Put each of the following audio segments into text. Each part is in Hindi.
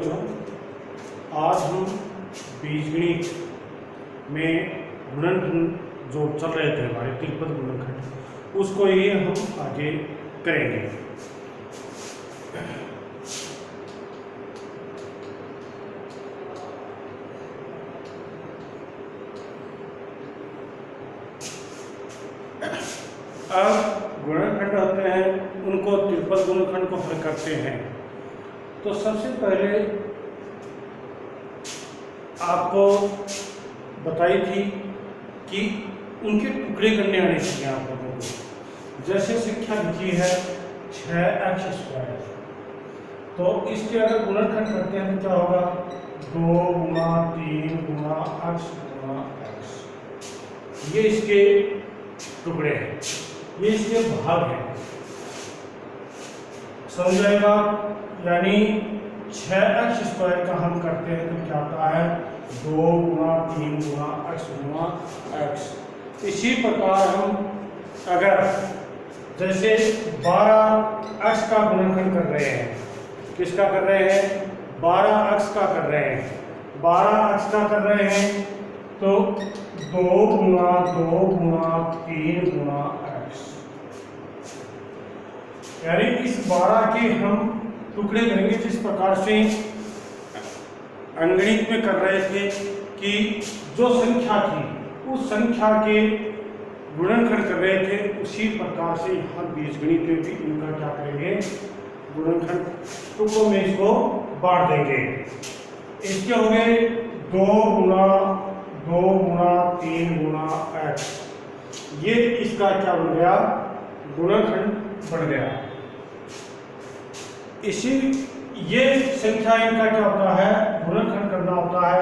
बच्चों, आज हम बीजगणित में गुणनखंड जो चल रहे थे हमारे त्रिपद गुणनखंड, उसको ही हम आगे करेंगे। अब गुणनखंड होते हैं, उनको त्रिपद गुणनखंड को हल करते हैं। तो सबसे पहले आपको बताई थी कि उनके टुकड़े करने आने चाहिए आप लोगों को। जैसे संख्या लिखी है 6x², तो इसके अगर गुणनखंड करते हैं तो क्या होगा? 2 गुणा 3 गुणा x गुणा x। ये इसके टुकड़े हैं, ये इसके भाग हैं, समझ आएगा? यानी 6x² का हम करते हैं तो क्या आता है? 2 गुणा 3 गुणा x गुणा x। इसी प्रकार हम अगर जैसे 12x का गुणनखंड कर रहे हैं, किसका कर रहे हैं? 12x का कर रहे हैं। 12x का कर रहे हैं तो 2 गुणा 2 गुणा 3 गुणा x, यानी इस 12 के हम टुकड़े करेंगे जिस प्रकार से अंगणित में कर रहे थे कि जो संख्या थी उस संख्या के गुणनखंड कर रहे थे, उसी प्रकार से यहाँ बीजगणित में भी इनका क्या करेंगे? गुणनखंड टुकड़ों में इसको बांट देंगे। इसके हो गए 2 गुणा 2 गुणा 3 गुणा x। ये इसका क्या बन गया? गुणनखंड बन गया। इसी ये संख्या इनका क्या होता है? गुणनखंड करना होता है।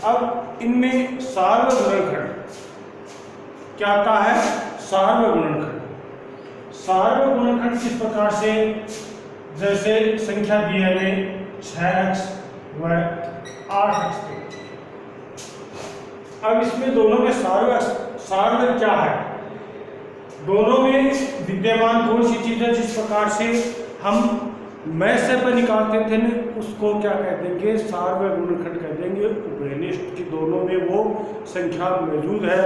अब इनमें सार्व गुणनखंड क्या आता है? सार्व गुणनखंड। सार्व गुणनखंड किस प्रकार से? जैसे संख्या दी है हमें 6x व 8x। अब इसमें दोनों में सार्व क्या है? दोनों में विद्यमान कौन सी चीज है जिस प्रकार से हम मैथ से पर निकालते थे न, उसको क्या कह देंगे? सार्व गुणनखंड कह देंगे। उभयनिष्ठ की दोनों में वो संख्या मौजूद है।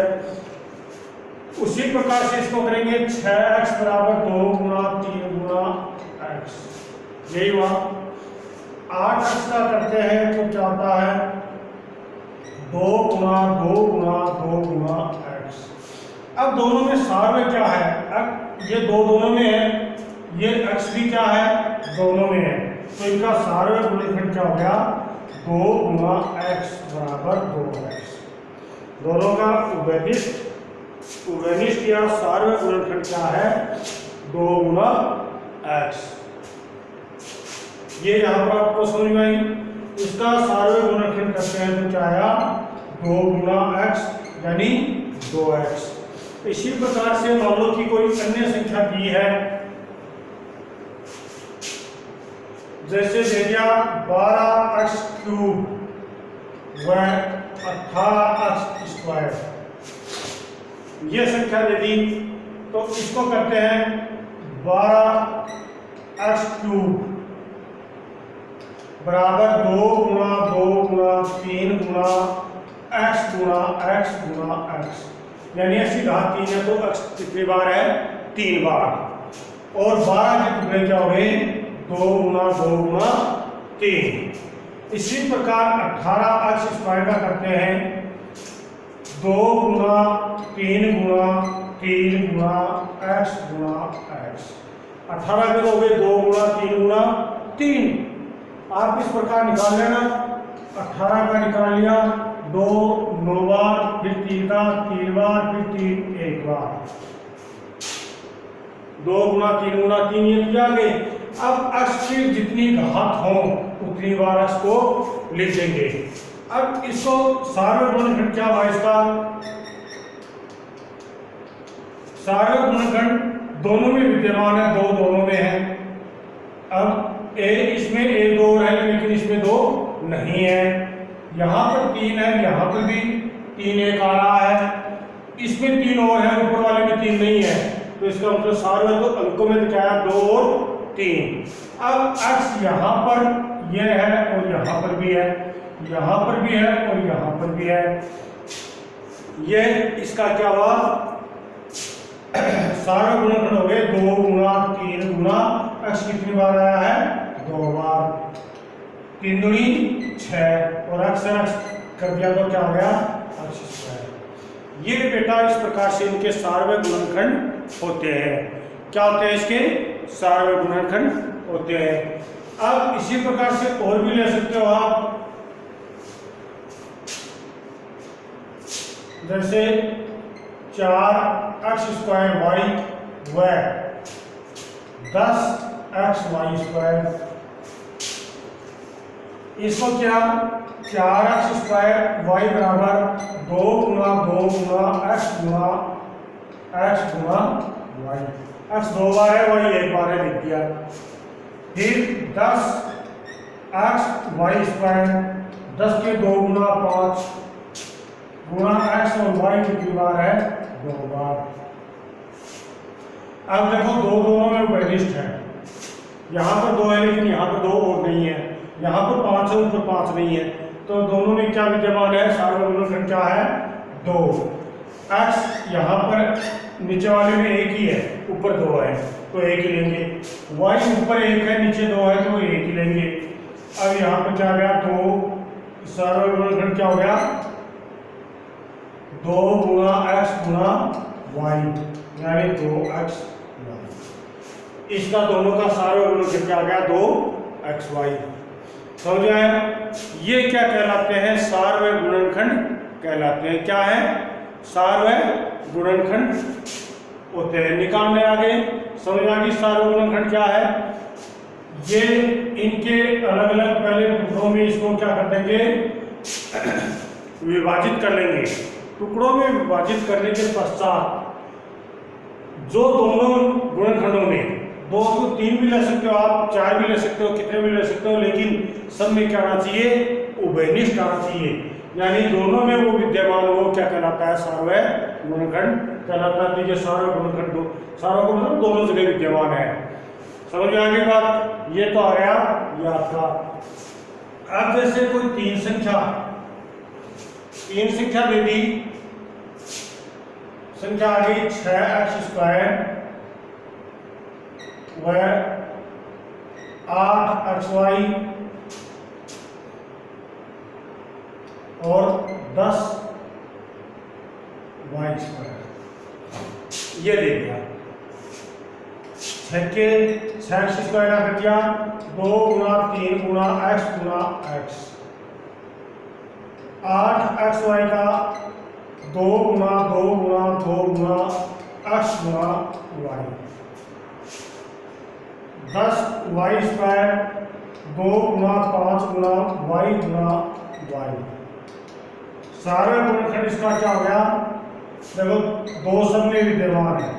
उसी प्रकार से इसको करेंगे 6x बराबर 2 गुणा 3 गुणा x, यही हुआ। 8x का करते हैं तो क्या होता है? 2 गुणा 2 गुणा 2 गुणा x। अब दोनों में सार्व क्या है? अब ये दोनों में है, ये x भी क्या है? दोनों में है, तो इनका सार्व गुणनखंड क्या हो गया? 2 गुणा x बराबर 2x। दोनों का उभयनिष्ठ या सार्व गुणनखंड क्या है? 2 गुणा x। ये यहाँ पर आपको समझ में आई। इसका सार्व गुणनखंड करते हैं तो क्या आया? 2 गुणा x यानी 2x। इसी प्रकार से मान लो कि कोई अन्य संख्या दी है, जैसे दे दिया 12x³ व 18x²। ये संख्या दे दी तो इसको करते हैं 12x³ बराबर 2 गुणा 2 गुणा 3 गुणा x गुणा x गुणा x। यानी ऐसी घात 3 है तो x कितनी बार है? 3 बार। और 12 के टुकड़े क्या हो गए? 2 गुणा 2 गुणा 3। इसी प्रकार 18x² का करते हैं 2 गुणा 3 गुणा 3 गुणा x गुणा x। 18 के हो गए 2 गुणा 3 गुणा 3। आप इस प्रकार निकाल लेना। 18 का निकाल लिया, 2 9 बार, फिर 3 का 3 बार, फिर 3 1 बार। 2 गुणा 3 गुणा 3 ये तो आ गए। अब x की जितनी घात हो उतनी बार x को लिख देंगे। अब इसको सार्व गुणनखंड क्या हुआ इसका? सार्व गुणनखंड दोनों में विद्यमान है, दोनों में है। अब इसमें 1 2 है लेकिन इसमें 2 नहीं है। यहाँ पर 3 है, यहाँ पर भी 3 1 आ रहा है। इसमें 3 और है, ऊपर वाले में 3 नहीं है, तो इसका मतलब सार्व है। तो अंकों में क्या है? 2 और 3। अब x यहाँ पर ये है और यहाँ पर भी है, यहाँ पर भी है और यहाँ पर भी है। ये इसका क्या हुआ, सारे गुणनखंड हो गए 2 गुणा 3 गुणा x कितनी बार आया है, 2 बार, 3 दूनी 6 और x कर दिया तो क्या हो गया, x²। ये बेटा इस प्रकार से इनके सार्वय गुणनखंड होते हैं। क्या होते हैं इसके सार्वय गुणनखंड होते हैं। अब इसी प्रकार से और भी ले सकते हो आप, जैसे 4x² y व 10xy²। इसको क्या 4x² y बराबर 2 गुणा 2 गुणा x गुणा y। x 2 बार है, y 1 बार है, लिख दिया। फिर 10xy², 10 के 2 गुणा 5 गुणा x और y कितनी बार है, 2 बार। अब देखो दोनों में वैलिस्ट है, यहाँ पर 2 है लेकिन यहाँ पर 2 और नहीं है, यहाँ पर 5 है ऊपर 5 नहीं है, तो दोनों में क्या विद्यमान है, सार्वय गुणनखंड क्या है, 2। x यहाँ पर नीचे वाले में 1 ही है, ऊपर 2 है तो 1 ही लेंगे, y ऊपर 1 है नीचे 2 है तो 1 ही लेंगे। अब यहाँ पर क्या गया, 2 सार्वय गुणनखंड क्या हो गया, 2 गुणा x गुणा y यानी 2xy। इसका दोनों का सार्वय गुणनखंड क्या आ गया, 2xy। समझ आया। ये क्या कहलाते हैं, सार्वय गुणनखंड कहलाते हैं। क्या है, सार्वय गुणनखंड होते हैं। निकालने आगे समझ आ गई सार्वय गुणनखंड क्या है। ये इनके अलग अलग पहले टुकड़ों में इसको क्या कर देंगे, विभाजित कर लेंगे। टुकड़ों में विभाजित करने के पश्चात जो दोनों गुणनखंडों में 2 तो 3 भी ले सकते हो आप, 4 भी ले सकते हो, कितने भी ले सकते हो, लेकिन सब में क्या आना चाहिए, उभयनिष्ठ आना चाहिए। यानी दोनों में वो विद्यमान वो क्या कहलाता है, सार्वय गुणनखंड कहलाता है। तो ये सार्वय गुणनखंड सार्वय गुणनखंड दोनों जगह विद्यमान है। समझ में आ गई बात। ये तो आ गया ये आपका। अब जैसे कोई 3 संख्या दे दी, संख्या आ गई 6x² व 8xy और 10y²। ये दे दिया। 6x² का कर दिया 2 गुणा 3 गुणा x गुणा x। 8xy का 2 गुणा 2 गुणा 2 गुणा x गुणा y। 10y² 2 गुणा 5 गुणा y गुणा y। सारे गुणनखंड इसका क्या हो गया, देखो 2 सब में विद्यमान है,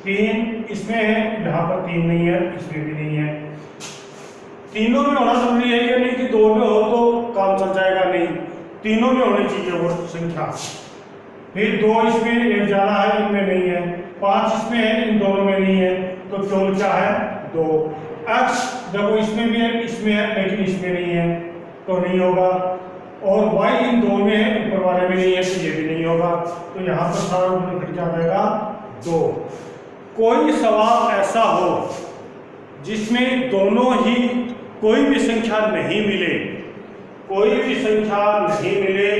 3 इसमें है, यहाँ पर 3 नहीं है, इसमें भी नहीं है। तीनों में होना जरूरी है, ये नहीं कि 2 में हो तो काम चल जाएगा, नहीं, तीनों में होनी चाहिए वो संख्या। फिर 2 इसमें एक ज्यादा है, इनमें नहीं है, 5 इसमें है, इन दोनों में नहीं है, तो केवल क्या है 2। x देखो इसमें भी है, इसमें है, लेकिन इसमें नहीं है तो नहीं होगा। और y इन 2 में है, ऊपर वाले में नहीं है तो ये भी नहीं होगा। तो यहाँ पर सारा गुणनखंड क्या रहेगा, 2। कोई सवाल ऐसा हो जिसमें दोनों ही कोई भी संख्या नहीं मिले, कोई भी संख्या नहीं मिले,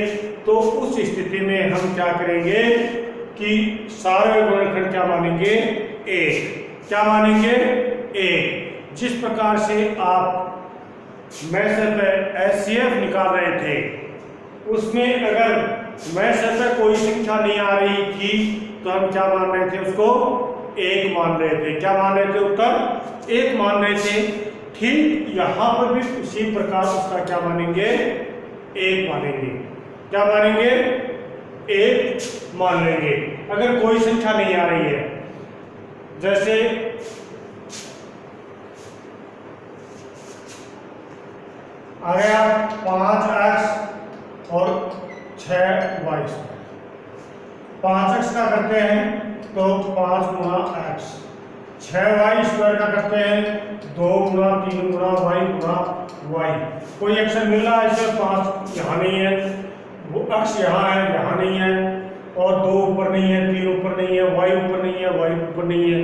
तो उस स्थिति में हम क्या करेंगे कि सारे गुणनखंड क्या मानेंगे, 1। क्या मानेंगे, 1। जिस प्रकार से आप मैसेज पे HCF निकाल रहे थे, उसमें अगर मैसेज पे कोई संख्या नहीं आ रही थी तो हम क्या मान रहे थे, उसको 1 मान रहे थे। क्या मान रहे थे, उत्तर 1 मान रहे थे। ठीक यहाँ पर भी उसी प्रकार उसका क्या मानेंगे, 1 मानेंगे। क्या मानेंगे, 1 मान लेंगे अगर कोई संख्या नहीं आ रही है। जैसे आ गया 5x और 6y²। 5x का करते हैं तो 5 गुणा x, 6y² का करते हैं 2 गुना 3 गुना y गुना y। कोई अक्षर मिल रहा है इसमें 5 यहाँ नहीं है, वो अक्ष यहाँ है यहाँ नहीं है, और 2 ऊपर नहीं है, 3 ऊपर नहीं है, y ऊपर नहीं है, y ऊपर नहीं है,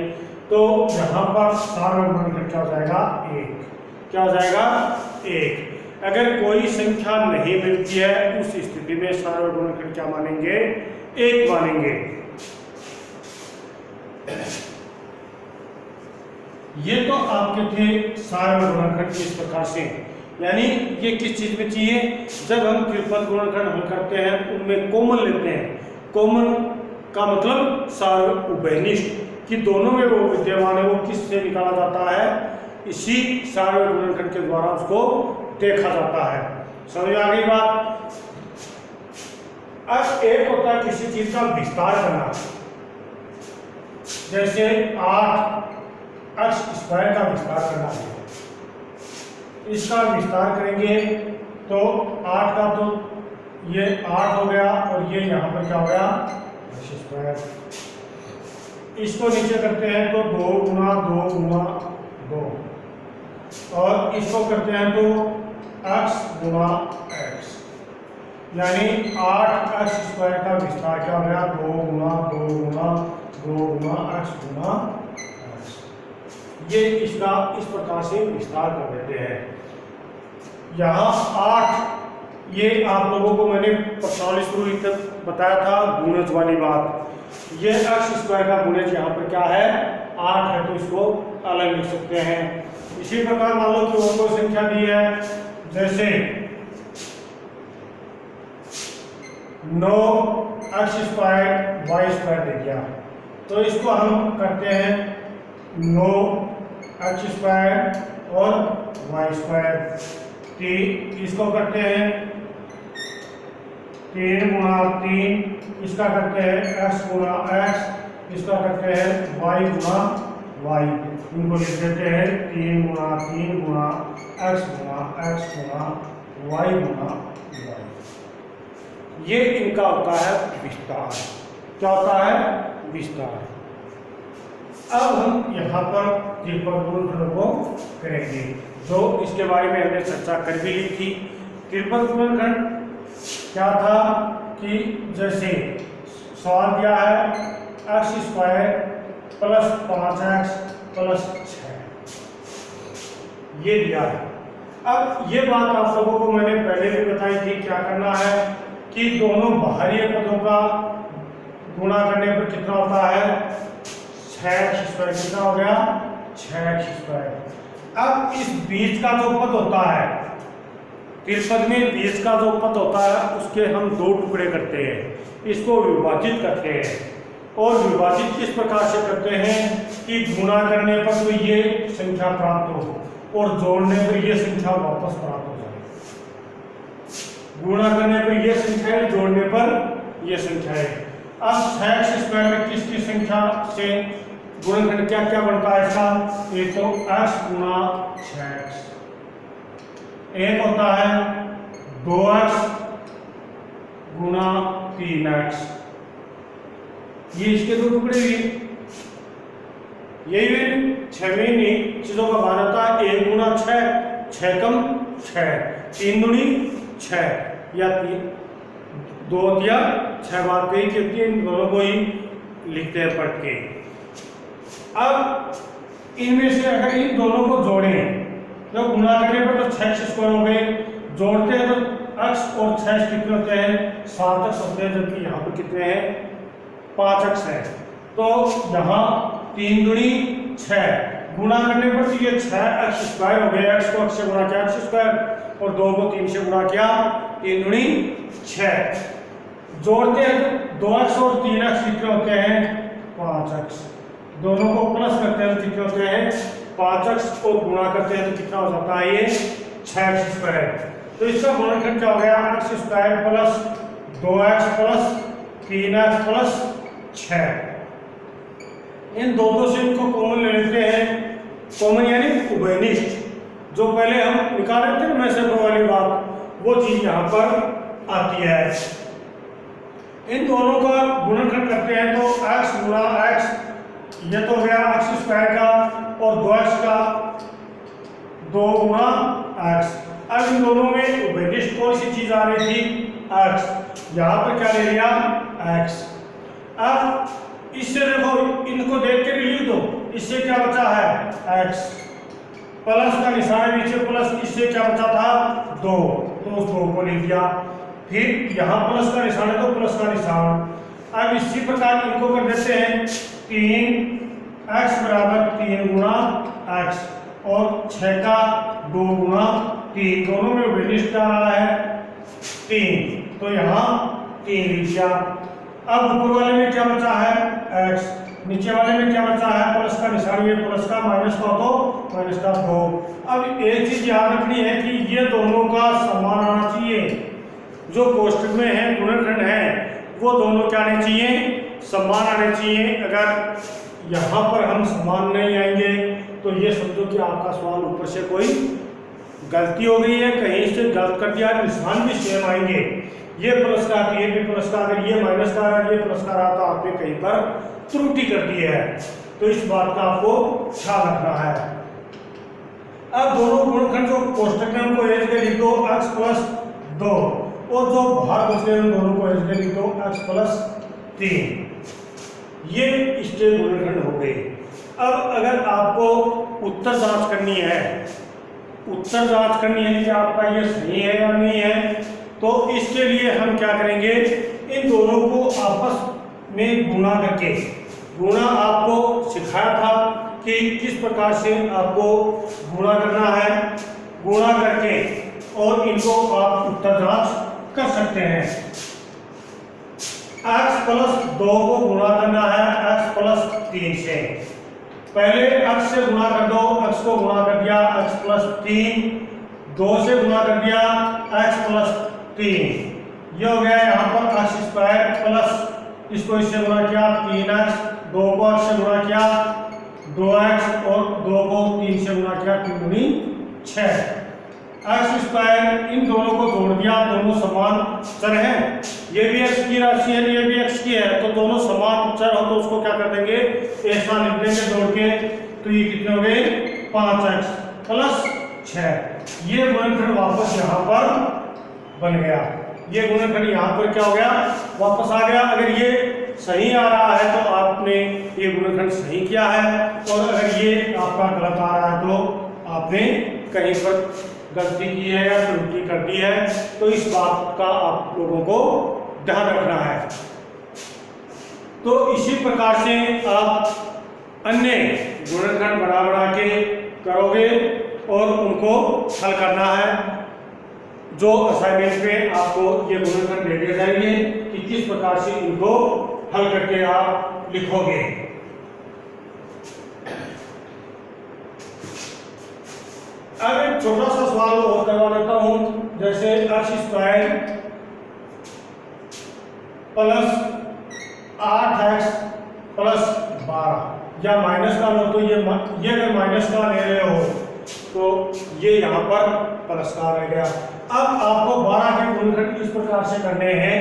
तो यहाँ पर सार्वधातुक गुणनखंड क्या हो जाएगा 1। क्या हो जाएगा 1। अगर कोई संख्या नहीं मिलती है उस स्थिति में सार्वधातुक गुणनखंड क्या मानेंगे 1 मानेंगे। ये तो आपके थे सार्वधातुक गुणनखंड इस प्रकार से, यानी ये किस चीज में चाहिए, जब हम त्रिपद गुणनखंड हल करते हैं उनमें कॉमन लेते हैं। कॉमन का मतलब सार्व उभयनिष्ठ, कि दोनों में वो विद्यमान है, वो किससे निकाला जाता है, इसी सार्वधातुक गुणनखंड के द्वारा उसको देखा जाता है। समझ आ गई बात। अब एक होता है किसी चीज का विस्तार करना, जैसे 8x² का विस्तार करना है, इसका विस्तार करेंगे तो 8 का तो ये 8 हो गया और ये यहाँ पर क्या हो गया x²। इसको नीचे करते हैं तो 2 गुना 2 गुना 2, और इसको करते हैं तो x गुना x, यानी 8x² का विस्तार क्या हो गया 2 गुना 2 गुना 2 गुना x गुना x। ये इसका इस प्रकार से विस्तार कर देते हैं। यहाँ 8, ये आप लोगों को मैंने 45 शुरू तक बताया था गुणज वाली बात। ये x² का गुणज यहाँ पर क्या है 8 है, तो इसको अलग लिख सकते हैं। इसी प्रकार मान लो कि और कोई संख्या दी है, जैसे 9x² y² दे दिया, तो इसको हम करते हैं 9x² और y²। इसको करते हैं 3 गुना 3, इसका करते हैं x गुना x, इसका करते हैं y गुना y। इनको लिख देते हैं 3 गुना 3 गुना x गुना x गुना y गुना y। ये इनका होता है विस्तार। क्या होता है विस्तार। अब हम यहाँ पर त्रिपद गुणनखंड को करेंगे, जो इसके बारे में हमने चर्चा कर भी ली थी। त्रिपद गुणनखंड क्या था कि जैसे सवाल दिया है x² प्लस 5x प्लस 6, ये दिया है। अब ये बात आप लोगों को मैंने पहले भी बताई थी, क्या करना है कि दोनों बाहरी पदों का गुणा करने पर कितना होता है 6x²। कितना हो गया 6x²। अब इस बीच का जो पद होता है त्रिपद में, बीच का जो पद होता है उसके हम 2 टुकड़े करते हैं, इसको विभाजित करते हैं। और विभाजित किस प्रकार से करते हैं कि गुणा करने पर तो ये संख्या प्राप्त हो और जोड़ने पर ये संख्या वापस प्राप्त हो जाए। गुणा करने पर ये संख्या है, जोड़ने पर ये संख्या है। अब 6x² में किसकी संख्या से गुणनखंड क्या क्या बनता है इसका, एक तो x गुना 6x, एक होता है 2x गुना 3x। ये इसके 2 टुकड़े हुए, यही हुए 6 में चीजों का भार आता है 1 गुना 6, 6 कम 6, 3 दूनी 6, या 2 दिया 6 बार कही, क्योंकि इन दोनों को ही लिखते हैं पढ़ के। अब इनमें से अगर इन दोनों को जोड़ें तो गुणा करने पर तो 6x² हो गए, जोड़ते हैं तो x और 6 कितने होते हैं 7x होते हैं, जबकि यहाँ पर कितने हैं 5x है। तो यहाँ 3 दूनी 6, गुणा करने पर तो ये 6x² हो गया, x को x से गुणा किया x² और 2 को 3 से गुणा किया 3 दूनी 6। जोड़ते हैं तो 2x और 3x कितने होते हैं 5x, दोनों को प्लस करते हैं तो कितने होते हैं 5x और गुणा करते हैं तो कितना हो जाता है ये 6x²। तो इसका गुणनखंड क्या हो गया x² plus 2x plus 3x plus 6। इन दोनों से इनको कॉमन ले लेते हैं, कॉमन यानी उभयनिष्ठ, जो पहले हम निकाल रहे थे ना मैं से वाली बात, वो चीज यहाँ पर आती है। इन दोनों का गुणनखंड करते हैं तो x गुना x ये तो हो गया एक्स स्क्वायर का, और 2x का 2 गुना एक्स। अब इन दोनों में उभयनिष्ठ कौन सी चीज आ रही थी? एक्स। यहाँ पर क्या ले लिया? एक्स। अब इससे देखो, इनको देख के लिख दो, इससे क्या बचा है? एक्स। प्लस का निशान नीचे प्लस, इससे क्या बचा था? 2, तो उस 2 को लिख दिया। फिर यहाँ प्लस का निशान है तो प्लस का निशान। अब इसी प्रकार इनको कर देते हैं 3x बराबर 3 गुना एक्स, और 6 का 2 गुना 3, दोनों में उभयनिष्ठ आ रहा है 3, तो यहाँ 3 लिख दिया। अब ऊपर वाले में क्या बचा है? x, नीचे वाले में क्या बचा है? प्लस का निशान, ये प्लस का माइनस का तो माइनस का 2। अब एक चीज याद रखनी है कि ये दोनों का समान आना चाहिए। जो कोष्ठक में है गुणनखंड है वो दोनों क्या आने चाहिए? समान आने चाहिए। अगर यहाँ पर हम समान नहीं आएंगे तो ये समझो कि आपका सवाल ऊपर से कोई गलती हो गई है, कहीं से गलत कर दिया, निशान भी सेम आएंगे। ये प्लस का, ये भी प्लस का, अगर ये माइनस का रहा, ये प्लस का रहा, तो आपने कहीं पर त्रुटि कर दी है। तो इस बात का आपको ख्याल रखना है। अब दोनों गुणनखंड जो कोष्ठक में उनको एज के लिख दो x प्लस 2, और जो बाहर बचे उन दोनों को एज के लिख दो x प्लस 3। ये इसके गुणनखंड हो गए। अब अगर आपको उत्तर जांच करनी है, उत्तर जांच करनी है कि आपका ये सही है या नहीं है, तो इसके लिए हम क्या करेंगे? इन दोनों को आपस में गुणा करके, गुणा आपको सिखाया था कि किस प्रकार से आपको गुणा करना है, गुणा करके और इनको आप उत्तर जांच कर सकते हैं। x प्लस 2 को गुणा करना है x प्लस 3 से। पहले x से गुणा कर दो, x को गुणा कर दिया x प्लस 3, 2 से गुणा कर दिया x प्लस 3, ये हो गया यहाँ पर x स्क्वायर प्लस, इसको इससे गुणा किया 3x, 2 को x से गुणा किया 2x, और 2 को 3 से गुणा किया 3 दूनी 6 एक्स स्क्वायर। इन दोनों को जोड़ दिया, दोनों समान चर हैं, ये भी x की राशि है, ये भी x की है, तो दोनों समान चर हो तो उसको क्या कर देंगे? ऐसा लिख देंगे जोड़ के। तो ये कितने हो गए? 5x plus 6। ये गुणनखंड वापस यहाँ पर बन गया, ये गुणनखंड यहाँ पर क्या हो गया? वापस आ गया। अगर ये सही आ रहा है तो आपने ये गुणनखंड सही किया है, और अगर ये आपका गलत आ रहा है तो आपने कहीं पर गलती की है या त्रुटि कर दी है। तो इस बात का आप लोगों को ध्यान रखना है। तो इसी प्रकार से आप अन्य गुणनखंड बना के करोगे और उनको हल करना है। जो असाइनमेंट में आपको ये गुणनखंड दे दिए जाएंगे कि किस प्रकार से इनको हल करके आप लिखोगे। अब एक छोटा सा सवाल और करवा लेता हूं, जैसे x square plus 8x plus 12, या माइनस का लो तो ये अगर माइनस का ले रहे हो तो ये यहाँ पर प्लस का रह गया। अब आपको 12 के गुणनखंड इस प्रकार से करने हैं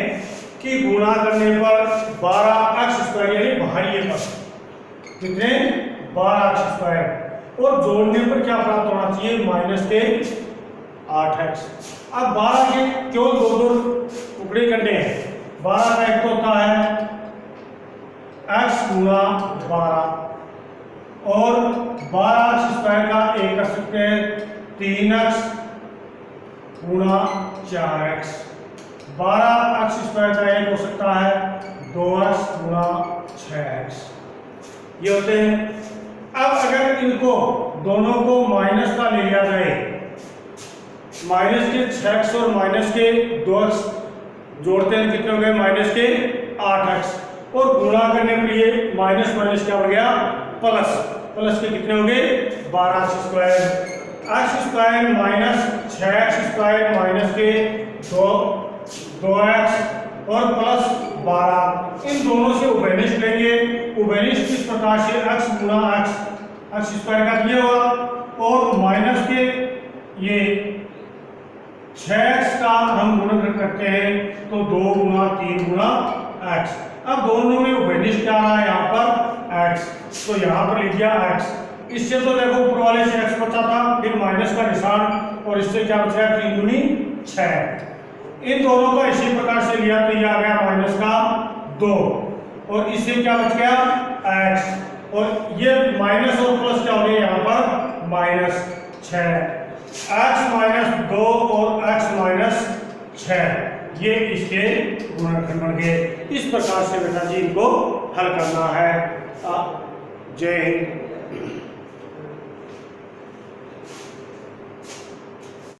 कि गुणा करने पर 12x स्क्वायर यानी बाहरी पर कितने? 12x स्क्वायर, और जोड़ने पर क्या प्राप्त होना चाहिए? माइनस के 8x। अब 12 के क्यों दो टुकड़े करने हैं? 12 का एक तो होता है x गुणा 12, और 12x स्क्वायर का एक कर सकते हैं 3x गुणा 4x। 12x स्क्वायर का एक हो सकता है 2x गुणा 6x। ये होते हैं। अब अगर इनको दोनों को माइनस का ले लिया जाए, माइनस के 6x और माइनस के 2x जोड़ते हैं, कितने हो गए? माइनस के 8x, और गुणा करने के लिए माइनस माइनस क्या हो गया? प्लस, प्लस के कितने हो गए? 12x square. x square minus 6x square minus के 2x और प्लस 12, इन दोनों से उभयनिष्ठ लेंगे। उभयनिष्ठ इस प्रकार से x गुणा x स्क्वायर का दिया हुआ, और माइनस के ये 6x का हम गुणन करते हैं तो 2 गुणा 3 गुणा x, अब दोनों में उभयनिष्ठ क्या रहा है यहाँ पर x, तो यहाँ पर लिख दिया x। इससे तो देखो ऊपर वाले से x बचा था, फिर माइनस का निशान, और इससे क्या बचा 3 दूनी 6। इन दोनों को इसी प्रकार से लिया तो ये आ गया माइनस का 2, और इससे क्या बच गया x, और ये माइनस और प्लस क्या हो गया यहाँ पर माइनस 6। x माइनस 2 और x माइनस 6 ये इसके गुणनखंड बन गए। इस प्रकार से बेटा जी इनको हल करना है। जय हिंद।